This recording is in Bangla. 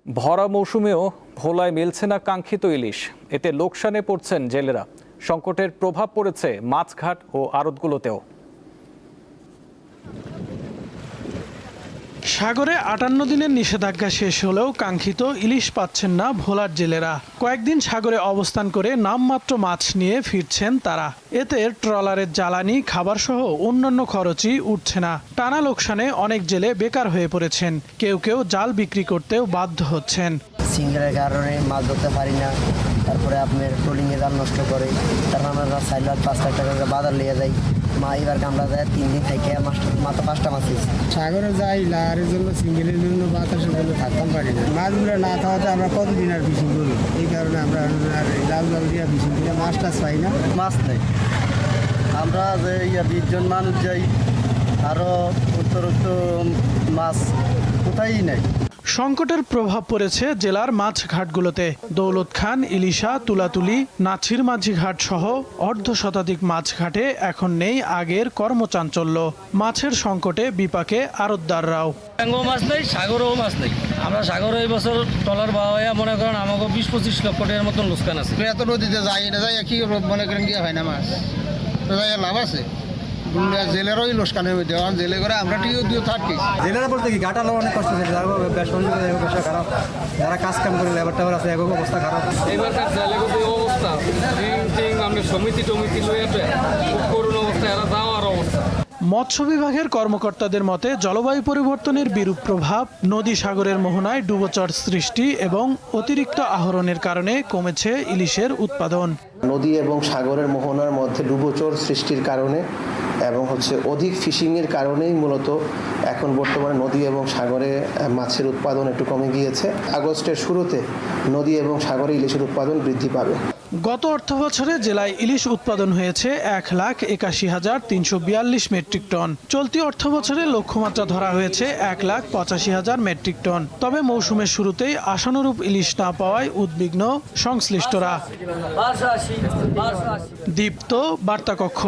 ভরা মৌসুমেও ভোলায় মিলছে না কাঙ্ক্ষিত ইলিশ, এতে লোকসানে পড়ছেন জেলেরা। সংকটের প্রভাব পড়েছে মাছঘাট ও আড়তগুলোতেও। সাগরে ৫৮ দিনের নিষেধাজ্ঞা শেষ হলেও কাঙ্ক্ষিত ইলিশ পাচ্ছেন না ভোলার জেলেরা। কয়েকদিন সাগরে অবস্থান করে নামমাত্র মাছ নিয়ে ফিরছেন তারা। এতে ট্রলারের জ্বালানি, খাবার সহ অন্যান্য খরচই উঠছে না। টানা লোকসানে অনেক জেলে বেকার হয়ে পড়েছেন। কেউ কেউ জাল বিক্রি করতেও বাধ্য হচ্ছেন। সিঙ্গেলের কারণে মাছ ধরতে পারি না, তারপরে আপনার ট্রলিংয়ে জাল নষ্ট করে, তারপর আমরা 4 লাখ 5 লাখ টাকা বাজার নিয়ে যাই। মা এবার কামড়া যায় 3 দিন থেকে মাথা 5টা মাছ দিয়েছি। সাগরে যাই লাহারের জন্য, সিঙ্গেলের জন্য, বাতাসের জন্য থাকতাম পারি না। মাছগুলো না খাওয়াতে আমরা কতদিন আর ফিশিং করি, এই কারণে আমরা আর লাল জল দিয়ে ফিশিং করে মাছ টাছ পাই না। মাছ নেই, আমরা যে 20 জন মানুষ যাই, আরও উত্তরোত্ত মাছ কোথায় নেই। সংকটের প্রভাব পড়েছে জেলার মাছ ঘাটগুলোতে। দৌলত খান, ইলিশা, তুলাতুলি, নাছির মাঝি ঘাট সহ অর্ধশতাধিক মাছ ঘাটে এখন নেই আগের কর্মচাঞ্চল্য। মাছের সংকটে বিপাকে আড়তদাররাও। মাছ নেই, সাগরেও মাছ নেই। আমরা সাগরে এই বছর ট্রলার বাওয়া মনে করেন আমাকে 20-25 লক্ষ টাকার মতন লোকসান আছে। এত নদীতে যাই না, যাই কি মনে করেন গিয়ে হয় না মাছ, তো যাই লাভ আছে। জেলেরই লোকসানের মধ্যে জেলে করে আমরা টিও থাকি। জেলেরা বলতে কি ঘাটালো অনেক কষ্ট হচ্ছে, ব্যবসা খারাপ, যারা কাজ কাম করে লেবার টেবার আছে এগো অবস্থা খারাপ। এবারকার জেলের যে অবস্থা, আমরা সমিতি টমিতি লয়ে খুব করুণ অবস্থা, এরা যাওয়ার অবস্থা। মৎস্য বিভাগের কর্মকর্তাদের মতে জলবায়ু পরিবর্তনের বিরূপ প্রভাব, নদী সাগরের মোহনায় ডুবোচর সৃষ্টি এবং অতিরিক্ত আহরণের কারণে কমেছে ইলিশের উৎপাদন। নদী এবং সাগরের মোহনার মধ্যে ডুবোচর সৃষ্টির কারণে এবং অধিক ফিশিংয়ের কারণেই মূলত এখন বর্তমানে নদী এবং সাগরে মাছের উৎপাদন একটু কমে গিয়েছে। আগস্টের শুরুতে নদী এবং সাগরে ইলিশের উৎপাদন বৃদ্ধি পাবে। গত অর্থবছরে জেলায় ইলিশ উৎপাদন হয়েছে 1,81,342 মেট্রিক টন। চলতি অর্থবছরে লক্ষ্যমাত্রা ধরা হয়েছে 1,85,000 মেট্রিক টন। তবে মৌসুমের শুরুতেই আশানুরূপ ইলিশ না পাওয়ায় উদ্বিগ্ন সংশ্লিষ্টরা। দীপ্ত বার্তা কক্ষ।